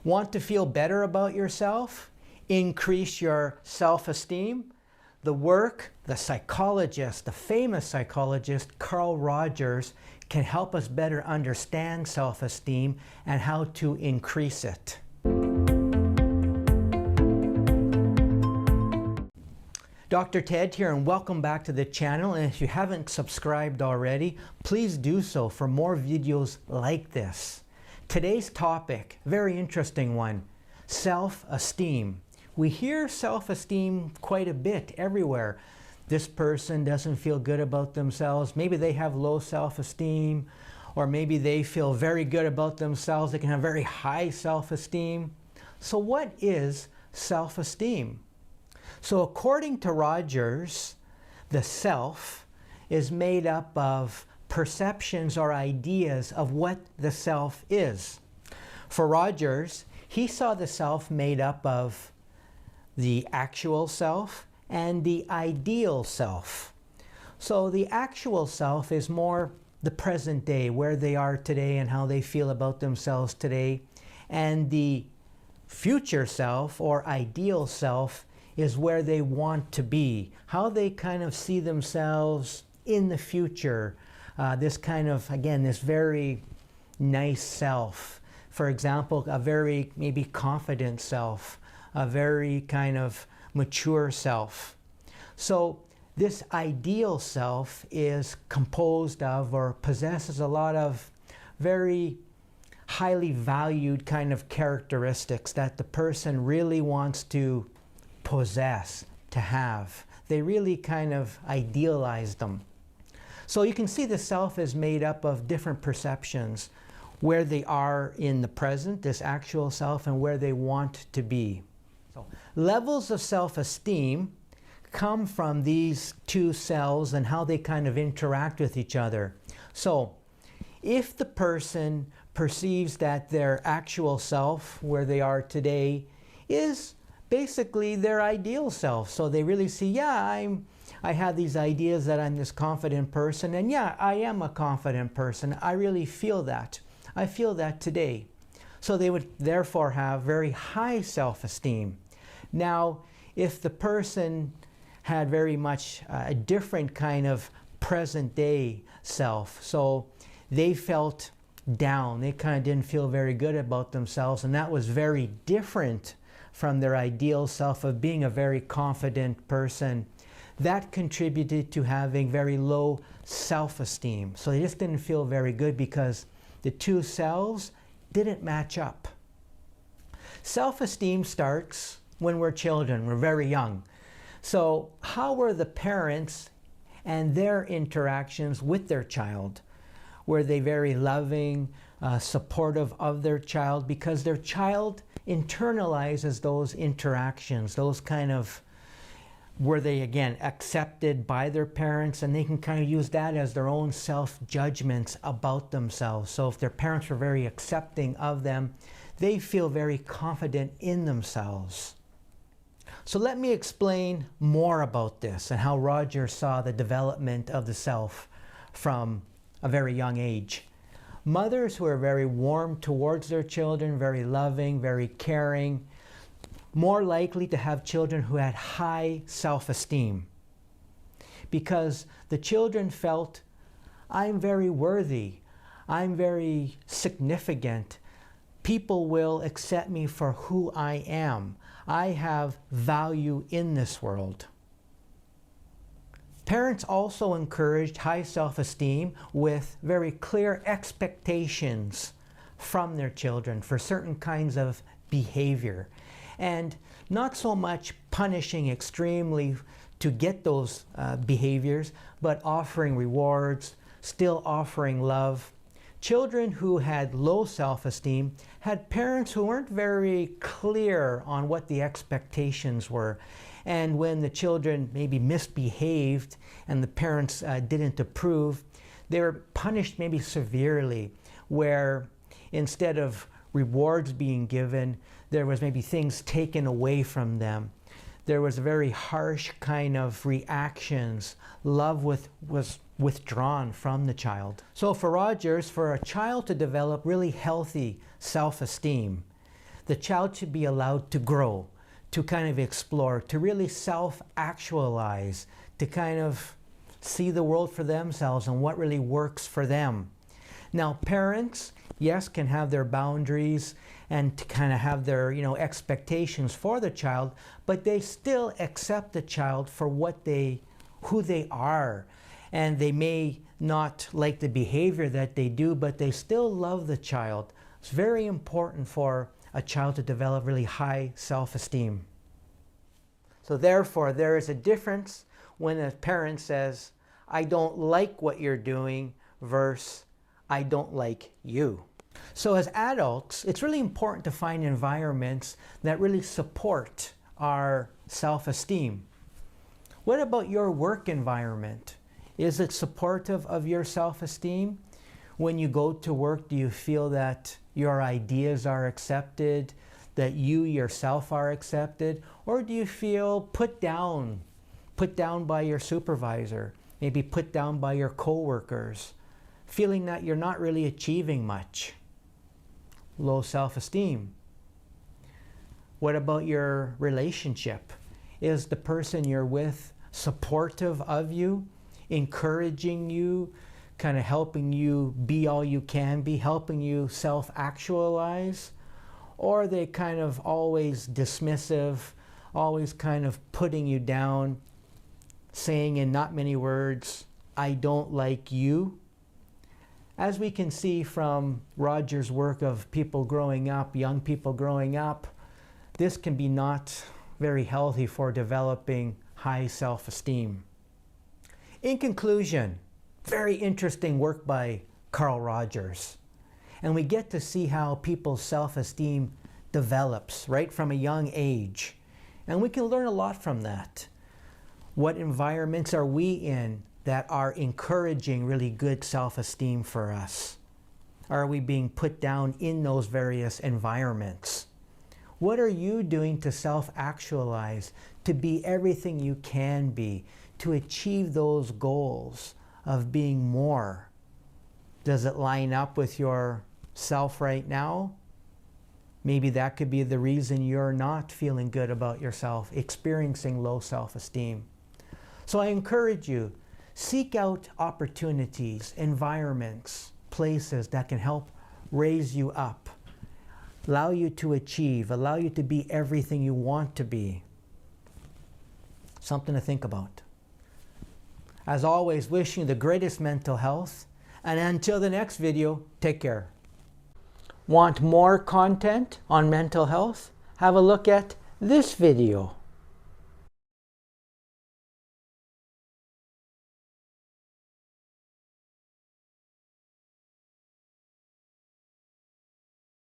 Want to feel better about yourself? Increase your self-esteem? The work, the famous psychologist Carl Rogers can help us better understand self-esteem and how to increase it. Dr. Ted here, and welcome back to the channel. And if you haven't subscribed already, please do so for more videos like this. Today's topic, very interesting one, self-esteem. We hear self-esteem quite a bit everywhere. This person doesn't feel good about themselves. Maybe they have low self-esteem, or maybe they feel very good about themselves. They can have very high self-esteem. So what is self-esteem? So according to Rogers, the self is made up of perceptions or ideas of what the self is. For Rogers, he saw the self made up of the actual self and the ideal self. So the actual self is more the present day, where they are today and how they feel about themselves today. And the future self or ideal self is where they want to be, how they kind of see themselves in the future. This kind of, again, this very nice self. For example, a very maybe confident self, a very kind of mature self. So this ideal self is composed of or possesses a lot of very highly valued kind of characteristics that the person really wants to possess, to have. They really kind of idealize them. So you can see the self is made up of different perceptions, where they are in the present, this actual self, and where they want to be. So levels of self-esteem come from these two selves and how they kind of interact with each other. So if the person perceives that their actual self, where they are today, is basically their ideal self. So they really see, yeah, I have these ideas that I'm this confident person, and yeah, I am a confident person. I really feel that. I feel that today. So they would therefore have very high self-esteem. Now, if the person had very much a different kind of present day self, so they felt down, they kind of didn't feel very good about themselves, and that was very different from their ideal self of being a very confident person, that contributed to having very low self-esteem. So they just didn't feel very good because the two selves didn't match up. Self-esteem starts when we're children, we're very young. So how were the parents and their interactions with their child? Were they very loving, supportive of their child? Because their child internalizes those interactions, those kind of, were they again accepted by their parents, and they can kind of use that as their own self-judgments about themselves. So if their parents were very accepting of them, they feel very confident in themselves. So let me explain more about this and how Rogers saw the development of the self from a very young age. Mothers who are very warm towards their children, very loving, very caring, more likely to have children who had high self-esteem, because the children felt, I'm very worthy, I'm very significant, people will accept me for who I am, I have value in this world. Parents also encouraged high self-esteem with very clear expectations from their children for certain kinds of behavior, and not so much punishing extremely to get those behaviors, but offering rewards, still offering love. Children who had low self-esteem had parents who weren't very clear on what the expectations were. And when the children maybe misbehaved and the parents didn't approve, they were punished maybe severely, where instead of rewards being given, there was maybe things taken away from them. There was a very harsh kind of reactions. Love was withdrawn from the child. So for Rogers, for a child to develop really healthy self-esteem, The child should be allowed to grow, to kind of explore, to really self-actualize, to kind of see the world for themselves and what really works for them. Now, parents, yes, can have their boundaries and to kind of have their, expectations for the child, but they still accept the child for who they are. And they may not like the behavior that they do, but they still love the child. It's very important for a child to develop really high self-esteem. So therefore, there is a difference when a parent says, I don't like what you're doing, versus I don't like you. So as adults, it's really important to find environments that really support our self-esteem. What about your work environment? Is it supportive of your self-esteem? When you go to work, do you feel that your ideas are accepted, that you yourself are accepted? Or do you feel put down by your supervisor, maybe put down by your coworkers, feeling that you're not really achieving much? Low self-esteem. What about your relationship? Is the person you're with supportive of you, encouraging you, kind of helping you be all you can be, helping you self-actualize? Or are they kind of always dismissive, always kind of putting you down, saying in not many words, I don't like you? As we can see from Rogers' work of people growing up, young people growing up, this can be not very healthy for developing high self-esteem. In conclusion, very interesting work by Carl Rogers. And we get to see how people's self-esteem develops right from a young age. And we can learn a lot from that. What environments are we in that are encouraging really good self-esteem for us? Are we being put down in those various environments? What are you doing to self-actualize, to be everything you can be, to achieve those goals of being more? Does it line up with your self right now? Maybe that could be the reason you're not feeling good about yourself, experiencing low self-esteem. So I encourage you, seek out opportunities, environments, places that can help raise you up, allow you to achieve, allow you to be everything you want to be. Something to think about. As always, wishing you the greatest mental health. And until the next video, take care. Want more content on mental health? Have a look at this video.